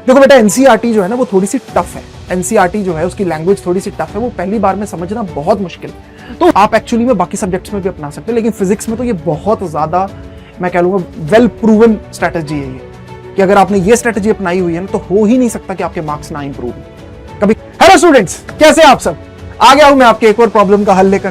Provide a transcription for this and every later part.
देखो बेटा, एनसीईआरटी जो है ना वो थोड़ी सी टफ है। एनसीईआरटी जो है उसकी लैंग्वेज थोड़ी सी टफ है, वो पहली बार में समझना बहुत मुश्किल है। तो आप एक्चुअली में बाकी सब्जेक्ट्स में भी अपना सकते हैं, लेकिन फिजिक्स में तो ये बहुत ज्यादा, मैं कह लूंगा, वेल प्रूवन स्ट्रेटेजी है ये, कि अगर आपने ये स्ट्रेटेजी अपनाई हुई है ना तो हो ही नहीं सकता कि आपके मार्क्स ना इंप्रूव हो कभी। हेलो स्टूडेंट्स, कैसे आप सब? आ गया हूं मैं आपके एक और प्रॉब्लम का हल लेकर।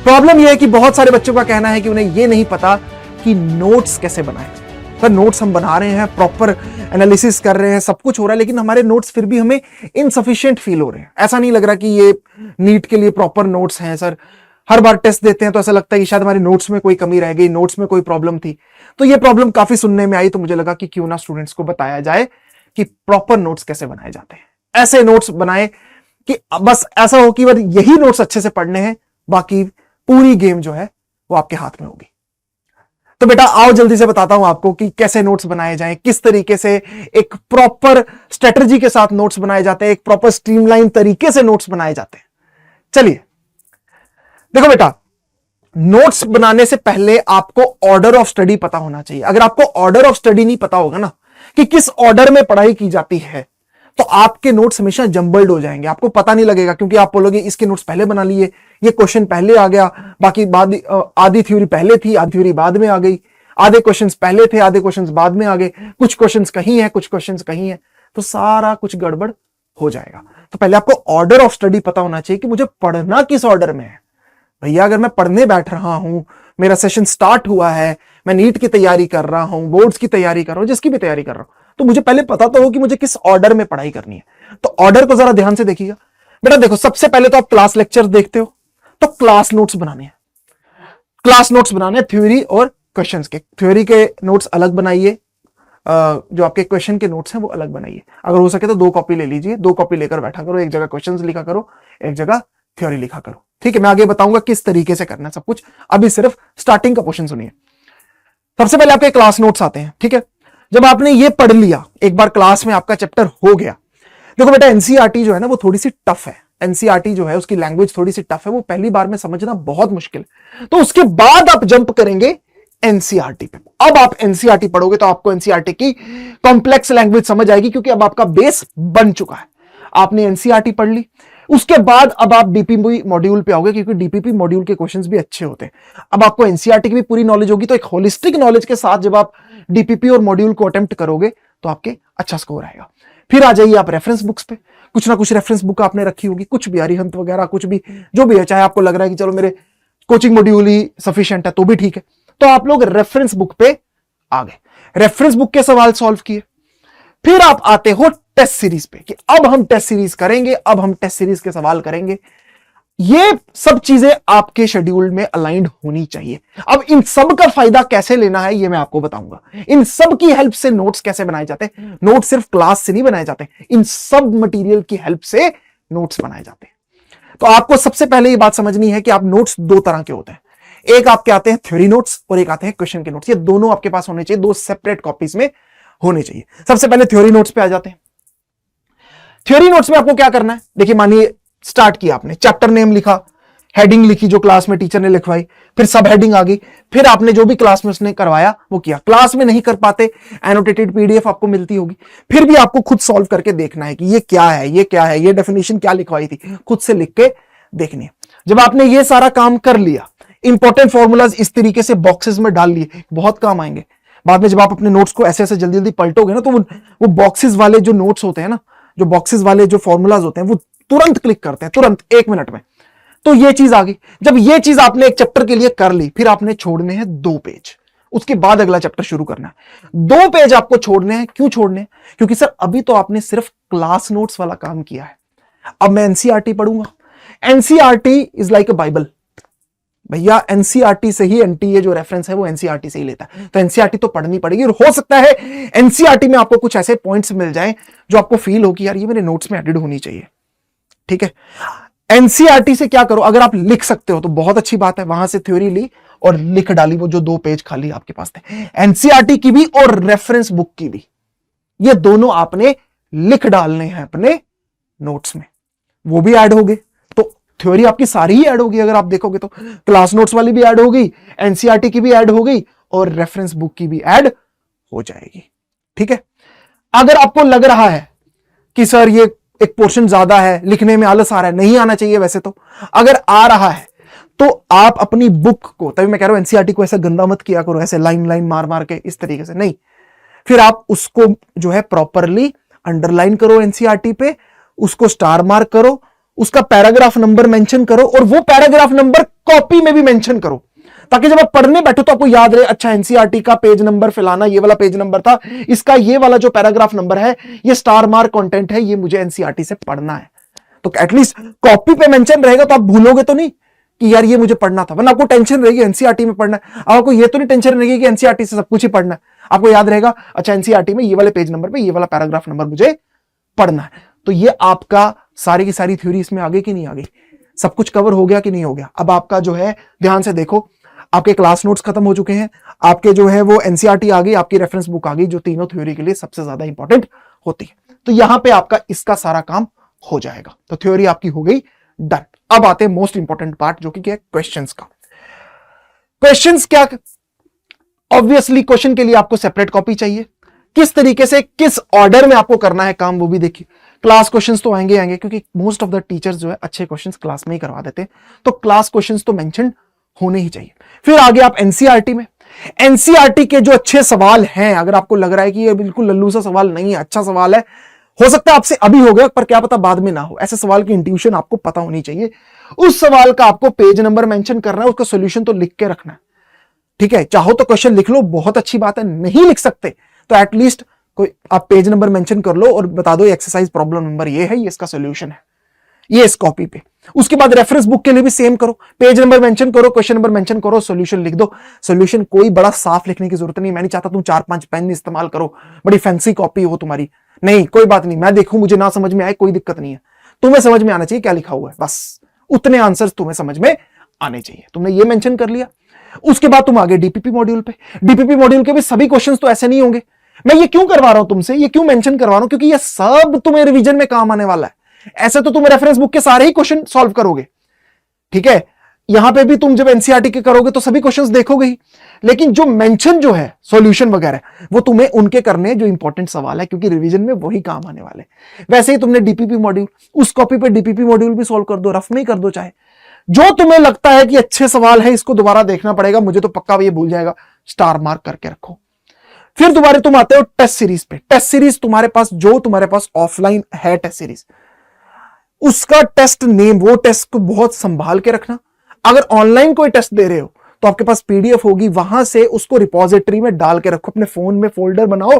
प्रॉब्लम यह है कि बहुत सारे बच्चों का कहना है कि उन्हें यह नहीं पता कि नोट्स कैसे बनाएं। पर नोट्स हम बना रहे हैं, प्रॉपर एनालिसिस कर रहे हैं, सब कुछ हो रहा है, लेकिन हमारे नोट्स फिर भी हमें इनसफिशिएंट फील हो रहे हैं। ऐसा नहीं लग रहा कि ये नीट के लिए प्रॉपर नोट्स हैं सर। हर बार टेस्ट देते हैं तो ऐसा लगता है कि शायद हमारे नोट्स में कोई कमी रह गई, नोट्स में कोई प्रॉब्लम थी। तो ये प्रॉब्लम काफी सुनने में आई, तो मुझे लगा कि क्यों ना स्टूडेंट्स को बताया जाए कि प्रॉपर नोट्स कैसे बनाए जाते हैं। ऐसे नोट्स बनाए कि बस ऐसा हो कि यही नोट्स अच्छे से पढ़ने हैं, बाकी पूरी गेम जो है वो आपके हाथ में होगी। तो बेटा आओ जल्दी से बताता हूं आपको कि कैसे नोट्स बनाए जाएं, किस तरीके से एक प्रॉपर स्ट्रेटजी के साथ नोट्स बनाए जाते हैं, एक प्रॉपर स्ट्रीमलाइन तरीके से नोट्स बनाए जाते हैं। चलिए देखो बेटा, नोट्स बनाने से पहले आपको ऑर्डर ऑफ स्टडी पता होना चाहिए। अगर आपको ऑर्डर ऑफ स्टडी नहीं पता होगा ना कि किस ऑर्डर में पढ़ाई की जाती है, तो आपके नोट्स हमेशा जंबल्ड हो जाएंगे, आपको पता नहीं लगेगा, क्योंकि आप बोलोगे इसके नोट्स पहले बना लिए, ये क्वेश्चन पहले आ गया, बाकी बाद आधी थ्योरी पहले थी, आधी थ्योरी बाद में आ गई, आधे क्वेश्चंस पहले थे, आधे क्वेश्चंस बाद में आ गए, कुछ क्वेश्चंस कहीं है, कुछ क्वेश्चंस कहीं है, तो सारा कुछ गड़बड़ हो जाएगा। तो पहले आपको ऑर्डर ऑफ स्टडी पता होना चाहिए कि मुझे पढ़ना किस ऑर्डर में है। भैया अगर मैं पढ़ने बैठ रहा हूं, मेरा सेशन स्टार्ट हुआ है, मैं नीट की तैयारी कर रहा हूं, बोर्ड्स की तैयारी कर रहा हूं, जिसकी भी तैयारी कर रहा हूं, तो मुझे पहले पता तो हो कि मुझे किस ऑर्डर में पढ़ाई करनी है। तो ऑर्डर को जरा ध्यान से देखिएगा बेटा। देखो, सबसे पहले तो आप क्लास लेक्चर देखते हो, तो क्लास नोट्स बनाने हैं। क्लास नोट्स बनाने हैं थ्योरी और क्वेश्चंस के। थ्योरी के नोट्स अलग बनाइए, जो आपके क्वेश्चन के नोट्स हैं वो अलग बनाइए। अगर हो सके तो 2 कॉपी ले लीजिए, 2 कॉपी लेकर बैठा करो, एक जगह क्वेश्चंस लिखा करो, एक जगह थ्योरी लिखा करो। ठीक है, मैं आगे बताऊंगा किस तरीके से करना है सब कुछ। अभी सिर्फ स्टार्टिंग का पोर्शन सुनिए। सबसे पहले आपके क्लास नोट्स आते हैं। ठीक है, जब आपने ये पढ़ लिया, एक बार क्लास में आपका चैप्टर हो गया। देखो बेटा, एनसीईआरटी जो है ना वो थोड़ी सी टफ है। एनसीईआरटी जो है उसकी लैंग्वेज थोड़ी सी टफ है, वो पहली बार में समझना बहुत मुश्किल है। तो उसके बाद आप जंप करेंगे एनसीईआरटी पे। अब आप एनसीईआरटी पढ़ोगे तो आपको एनसीईआरटी की कॉम्प्लेक्स लैंग्वेज समझ आएगी, क्योंकि अब आपका बेस बन चुका है। आपने एनसीईआरटी पढ़ ली, उसके बाद अब आप डीपीपी मॉड्यूल पे आओगे, क्योंकि डीपीपी मॉड्यूल के क्वेश्चंस भी अच्छे होते हैं। अब आपको एनसीईआरटी की भी पूरी नॉलेज होगी, तो एक होलिस्टिक नॉलेज के साथ जब आप डीपीपी और मॉड्यूल को अटेम्प्ट करोगे तो आपके अच्छा स्कोर आएगा। फिर आ जाइए आप रेफरेंस बुक्स पे। कुछ ना कुछ रेफरेंस बुक आपने रखी होगी, कुछ भी अरिहंत वगैरह, कुछ भी जो भी है, चाहे आपको लग रहा है कि चलो मेरे कोचिंग मॉड्यूल ही सफिशिएंट है तो भी ठीक है, तो आप लोग रेफरेंस बुक पे आ गए, रेफरेंस बुक के सवाल सॉल्व किए। फिर आप आते हो टेस्ट सीरीज पे कि अब हम टेस्ट सीरीज करेंगे, अब हम टेस्ट सीरीज के सवाल करेंगे। ये सब चीजें आपके शेड्यूल में अलाइंड होनी चाहिए। अब इन सब का फायदा कैसे लेना है ये मैं आपको बताऊंगा। इन सब की हेल्प से नोट्स कैसे बनाए जाते हैं। नोट्स सिर्फ क्लास से नहीं बनाए जाते, इन सब मटेरियल की हेल्प से नोट्स बनाए जाते हैं। तो आपको सबसे पहले ये बात समझनी है कि आप नोट्स 2 तरह के होते हैं। एक आपके आते हैं थ्योरी नोट्स और एक आते हैं क्वेश्चन के नोट्स। ये दोनों आपके पास होने चाहिए, 2 सेपरेट कॉपीज में होने चाहिए। सबसे पहले थ्योरी नोट्स पे आ जाते हैं। थ्योरी नोट्स में आपको क्या करना है, देखिए मानिए स्टार्ट किया आपने, चैप्टर नेम लिखा, हेडिंग लिखी जो क्लास में टीचर ने लिखवाई, फिर सब हेडिंग आ गई, फिर आपने जो भी क्लास में उसने करवाया वो किया। क्लास में नहीं कर पाते, एनोटेटेड पीडीएफ आपको मिलती होगी, फिर भी आपको खुद सॉल्व करके देखना है कि ये क्या है, ये क्या है, ये डेफिनेशन क्या लिखवाई थी, खुद से लिख के देखनी है। जब आपने ये सारा काम कर लिया, इंपॉर्टेंट फॉर्मूलाज इस तरीके से बॉक्सेस में डाल लिए, बहुत काम आएंगे बाद में। जब आप अपने नोट्स को ऐसे ऐसे जल्दी जल्दी पलटोगे ना, तो वो बॉक्सेस वाले जो नोट्स होते हैं ना, जो बॉक्सेस वाले जो फॉर्मूलाज होते हैं, वो तुरंत क्लिक करते हैं, तुरंत 1 मिनट में। तो ये चीज आ गई। जब ये चीज आपने एक चैप्टर के लिए कर ली, फिर आपने छोड़ने हैं 2 पेज, उसके बाद अगला चैप्टर शुरू करना है। 2 पेज आपको छोड़ने हैं। क्यों छोड़ने हैं? क्योंकि सर अभी तो आपने सिर्फ क्लास नोट्स वाला काम किया है, अब मैं एनसीईआरटी पढ़ूंगा। NCERT is like a Bible भैया, एनसीईआरटी से ही एनटीए जो रेफरेंस है वो एनसीईआरटी से ही लेता है, तो एनसीईआरटी तो पढ़नी पड़ेगी। और हो सकता है एनसीईआरटी में आपको कुछ ऐसे पॉइंट्स मिल जाएं जो आपको फील हो कि यार ये मेरे नोट्स में एडिड होनी चाहिए। ठीक है, एनसीईआरटी से क्या करो, अगर आप लिख सकते हो तो बहुत अच्छी बात है, वहां से थ्योरी ली और लिख डाली वो जो 2 पेज खाली आपके पास थे। एनसीईआरटी की भी और रेफरेंस बुक की भी, ये दोनों आपने लिख डालने हैं अपने नोट्स में, वो भी ऐड हो गए। तो थ्योरी आपकी सारी ही ऐड होगी। अगर आप देखोगे तो क्लास नोट्स वाली भी ऐड हो गई, एनसीईआरटी की भी ऐड हो गई और रेफरेंस बुक की भी ऐड हो जाएगी। ठीक है, अगर आपको लग रहा है कि सर ये एक पोर्शन ज्यादा है, लिखने में आलस आ रहा है, नहीं आना चाहिए वैसे तो, अगर आ रहा है तो आप अपनी बुक को, तभी मैं कह रहा हूं एनसीईआरटी को ऐसा गंदा मत किया करो, ऐसे लाइन लाइन मार मार के इस तरीके से नहीं। फिर आप उसको जो है प्रॉपरली अंडरलाइन करो एनसीईआरटी पे, उसको स्टार मार्क करो, उसका पैराग्राफ नंबर मेंशन करो, और वो पैराग्राफ नंबर कॉपी में भी मेंशन करो, ताकि जब आप पढ़ने बैठो तो आपको याद रहे, अच्छा एनसीईआरटी का पेज नंबर फलाना ये वाला पेज नंबर था, इसका ये वाला जो पैराग्राफ नंबर है, ये स्टार मार्क कंटेंट है, ये मुझे एनसीईआरटी से पढ़ना है। तो एटलीस्ट कॉपी पे मेंशन रहेगा तो आप भूलोगे तो नहीं कि यार ये मुझे पढ़ना था, वरना आपको टेंशन रहेगी एनसीईआरटी में पढ़ना है। आपको ये तो नहीं टेंशन रहेगी कि एनसीईआरटी से सब कुछ ही पढ़ना है, आपको याद रहेगा अच्छा एनसीईआरटी में ये वाले पेज नंबर पे ये वाला पैराग्राफ नंबर मुझे पढ़ना है। तो ये आपका सारी की सारी थ्योरी इसमें आ गई कि नहीं आ गई, सब कुछ कवर हो गया कि नहीं हो गया। अब आपका जो है ध्यान से देखो, आपके क्लास नोट्स खत्म हो चुके हैं, आपके जो है वो एनसीईआरटी आ गई, आपकी रेफरेंस बुक आ गई, जो तीनों थ्योरी के लिए सबसे ज्यादा इंपॉर्टेंट होती है। तो यहां पे आपका इसका सारा काम हो जाएगा। तो थ्योरी आपकी हो गई डन। अब आते हैं मोस्ट इंपॉर्टेंट पार्ट, जो कि क्या है, क्वेश्चंस का। क्वेश्चंस क्या, ऑब्वियसली क्वेश्चन के लिए आपको सेपरेट कॉपी चाहिए, किस तरीके से किस ऑर्डर में आपको करना है काम वो भी देखिए। क्लास क्वेश्चंस तो आएंगे क्योंकि मोस्ट ऑफ द टीचर्स जो है अच्छे क्वेश्चंस क्लास में ही करवा देते हैं, तो क्लास क्वेश्चंस तो मेंशन होने ही चाहिए। फिर आगे आप एनसीईआरटी में, एनसीईआरटी के जो अच्छे सवाल हैं, अगर आपको लग रहा है कि ये बिल्कुल लल्लू सा सवाल नहीं है, अच्छा सवाल है, हो सकता है आपसे अभी हो गया पर क्या पता बाद में ना हो, ऐसे सवाल की इंट्यूशन आपको पता होनी चाहिए। उस सवाल का आपको पेज नंबर मेंशन करना है, उसका सॉल्यूशन तो लिख के रखना है, ठीक है। चाहो तो क्वेश्चन लिख लो, बहुत अच्छी बात है, नहीं लिख सकते तो एटलीस्ट कोई आप पेज नंबर मेंशन कर लो और बता दो एक्सरसाइज प्रॉब्लम नंबर ये है, ये इसका सॉल्यूशन है, ये इस कॉपी पे। उसके बाद रेफरेंस बुक के लिए भी सेम करो, पेज नंबर मेंशन करो, क्वेश्चन नंबर मेंशन करो, सॉल्यूशन लिख दो। सॉल्यूशन कोई बड़ा साफ लिखने की जरूरत नहीं, मैं नहीं चाहता तुम 4-5 पेन इस्तेमाल करो, बड़ी फैंसी कॉपी हो तुम्हारी, नहीं कोई बात नहीं, मैं देखूं मुझे ना समझ में आए कोई दिक्कत नहीं है, तुम्हें समझ में आना चाहिए क्या लिखा हुआ है, बस उतने आंसर्स तुम्हें समझ में आने चाहिए। तुमने ये मेंशन कर लिया, उसके बाद तुम आगे डीपीपी मॉड्यूल पे। डीपीपी मॉड्यूल के भी सभी क्वेश्चंस तो ऐसे नहीं होंगे, मैं ये क्यों करवा रहा हूं तुमसे, ये क्यों मेंशन करवा रहा हूं, क्योंकि ये सब तुम्हें रिवीजन में काम आने वाला है। ऐसे तो तुम रेफरेंस बुक के सारे ही क्वेश्चन सॉल्व करोगे, ठीक है, यहां पे भी तुम जब एनसीईआरटी के करोगे तो सभी क्वेश्चंस देखोगे ही, लेकिन जो मेंशन जो है सॉल्यूशन वगैरह वो तुम्हें उनके करने जो इंपॉर्टेंट सवाल है, क्योंकि रिवीजन में वही काम आने वाले। वैसे ही तुमने डीपीपी मॉड्यूल, उस कॉपी पे डीपीपी मॉड्यूल भी सॉल्व कर दो, रफ में ही कर दो, चाहे जो तुम्हें लगता है कि अच्छे सवाल है इसको दोबारा देखना पड़ेगा, मुझे तो पक्का ये भूल जाएगा, स्टार मार्क करके रखो। फिर दोबारा तुम आते हो टेस्ट सीरीज पे। टेस्ट सीरीज तुम्हारे पास ऑफलाइन है टेस्ट सीरीज, उसका टेस्ट नेम, वो टेस्ट को बहुत संभाल के रखना। अगर ऑनलाइन कोई टेस्ट दे रहे हो तो आपके पास पीडीएफ होगी, वहां से उसको रिपोजिटरी में डाल के रखो, अपने फोन में फोल्डर बनाओ,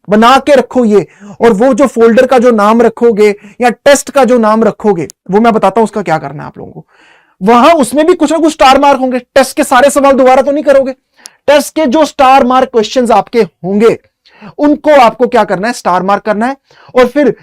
बना के रखो ये, और वो जो फोल्डर का जो नाम रखोगे या टेस्ट का जो नाम रखोगे वो मैं बताता हूं उसका क्या करना है आप लोगों को। वहां उसमें भी कुछ ना कुछ स्टार मार्क होंगे, टेस्ट के सारे सवाल दोबारा तो नहीं करोगे, टेस्ट के जो स्टार मार्क क्वेश्चंस आपके होंगे उनको आपको क्या करना है, स्टार मार्क करना है। और फिर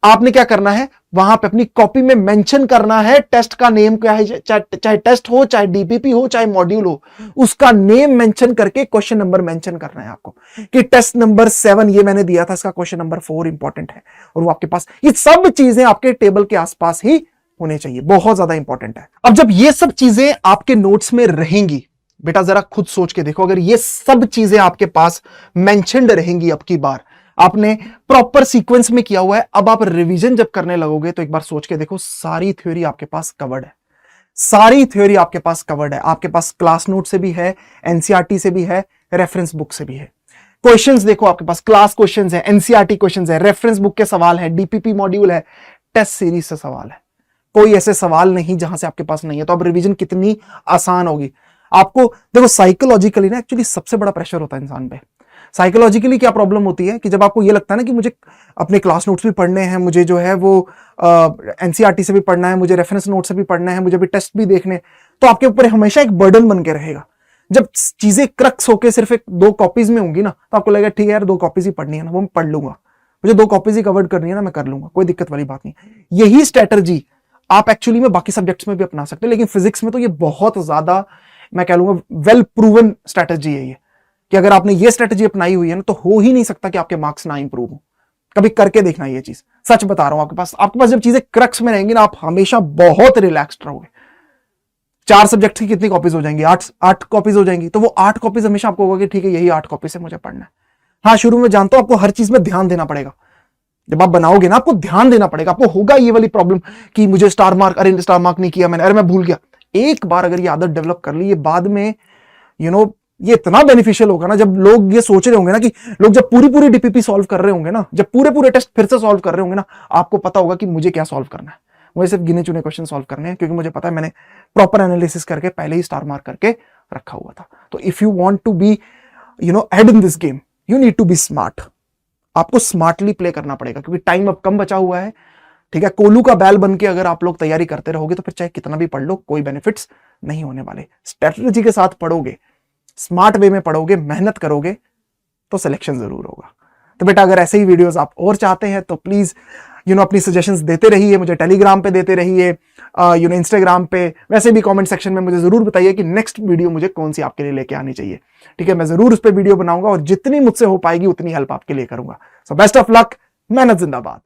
आपने क्या करना है, वहां पे अपनी कॉपी में मेंशन करना है टेस्ट का नेम क्या है, चाहे टेस्ट हो, चाहे डीपीपी हो, चाहे मॉड्यूल हो, उसका नेम मेंशन करके क्वेश्चन नंबर मेंशन करना है आपको, कि टेस्ट नंबर 7 ये मैंने दिया था, इसका क्वेश्चन नंबर 4 इंपॉर्टेंट है, और वो आपके पास, ये सब चीजें आपके टेबल के आसपास ही होने चाहिए, बहुत ज्यादा इंपॉर्टेंट है। अब जब ये सब चीजें आपके नोट्स में रहेंगी, बेटा जरा खुद सोच के देखो, अगर ये सब चीजें आपके पास मेंशन्ड रहेंगी, अब की बार आपने प्रॉपर सीक्वेंस में किया हुआ है, अब आप रिवीजन जब करने लगोगे तो एक बार सोच के देखो, सारी थ्योरी आपके पास कवर्ड है, सारी थ्योरी आपके पास कवर्ड है। आपके पास क्लास नोट से भी है, एनसीईआरटी से भी है, रेफरेंस बुक से भी है। क्वेश्चंस देखो आपके पास क्लास क्वेश्चंस है, एनसीईआरटी क्वेश्चंस है, रेफरेंस बुक के सवाल है, डीपीपी मॉड्यूल है, टेस्ट सीरीज से सवाल है, कोई ऐसे सवाल नहीं जहां से आपके पास नहीं है। तो अब रिवीजन कितनी आसान होगी आपको। देखो साइकोलॉजिकली ना एक्चुअली सबसे बड़ा प्रेशर होता है इंसान पे। साइकोलॉजिकली क्या प्रॉब्लम होती है कि जब आपको ये लगता है ना कि मुझे अपने क्लास नोट्स भी पढ़ने हैं, मुझे जो है वो एनसीईआरटी से भी पढ़ना है, मुझे रेफरेंस नोट से भी पढ़ना है, मुझे भी टेस्ट भी देखने, तो आपके ऊपर हमेशा एक बर्डन बन के रहेगा। जब चीजें क्रक्स होके सिर्फ 1-2 कॉपीज में होंगी ना, तो आपको लगेगा ठीक है यार 2 कॉपीज ही पढ़नी है ना, वो मैं पढ़ लूंगा, मुझे 2 कॉपीज ही कवर करनी है ना, मैं कर लूंगा, कोई दिक्कत वाली बात नहीं। यही स्ट्रेटर्जी आप एक्चुअली में बाकी सब्जेक्ट्स में भी अपना सकते हो, लेकिन फिजिक्स में तो ये बहुत ज्यादा मैं कह लूंगा वेल प्रूवन स्ट्रेटजी है ये, कि अगर आपने ये स्ट्रेटजी अपनाई हुई है ना तो हो ही नहीं सकता कि आपके मार्क्स ना इंप्रूव हो। कभी करके देखना ये चीज, सच बता रहा हूं। आपके पास जब चीजें क्रक्स में रहेंगी ना, आप हमेशा बहुत रिलैक्स्ड रहोगे। 4 सब्जेक्ट की कितनी कॉपीज हो जाएंगी, 8 कॉपीज हो जाएंगी, तो वो 8 कॉपीज हमेशा आपको होगा कि ठीक है यही 8 कॉपी से मुझे पढ़ना है। हाँ, शुरू में जानता हूं आपको हर चीज में ध्यान देना पड़ेगा। जब आप बनाओगे ना, आपको ध्यान देना पड़ेगा। आपको होगा ये वाली प्रॉब्लम कि मुझे स्टार मार्क, अरे स्टार मार्क नहीं किया मैंने, अरे मैं भूल गया। एक बार अगर ये आदत डेवलप कर ली, ये बाद में ये इतना बेनिफिशियल होगा ना, जब लोग ये सोच रहे होंगे ना कि लोग जब पूरी पूरी डीपीपी सॉल्व कर रहे होंगे ना, जब पूरे पूरे टेस्ट फिर से सॉल्व कर रहे होंगे ना, आपको पता होगा कि मुझे क्या सॉल्व करना है। मुझे सिर्फ गिने चुने क्वेश्चन सॉल्व करने हैं, क्योंकि मुझे पता है मैंने प्रॉपर एनालिसिस करके पहले ही स्टार मार्क करके रखा हुआ था। तो if you want to be ahead in this game, you need to be smart. आपको स्मार्टली प्ले करना पड़ेगा, क्योंकि टाइम अब कम बचा हुआ है। ठीक है, कोलू का बैल बन के अगर आप लोग तैयारी करते रहोगे तो फिर चाहे कितना भी पढ़ लो, कोई बेनिफिट्स नहीं होने वाले। स्ट्रेटजी के साथ पढ़ोगे, स्मार्ट वे में पढ़ोगे, मेहनत करोगे, तो सिलेक्शन जरूर होगा। तो बेटा, अगर ऐसे ही वीडियोस आप और चाहते हैं तो प्लीज अपनी सजेशंस देते रहिए, मुझे टेलीग्राम पे देते रहिए, इंस्टाग्राम पे, वैसे भी कमेंट सेक्शन में मुझे जरूर बताइए कि नेक्स्ट वीडियो मुझे कौन सी आपके लिए लेके आनी चाहिए। ठीक है, मैं जरूर उस पर वीडियो बनाऊंगा और जितनी मुझसे हो पाएगी उतनी हेल्प आपके लिए करूंगा। सो बेस्ट ऑफ लक, मेहनत जिंदाबाद।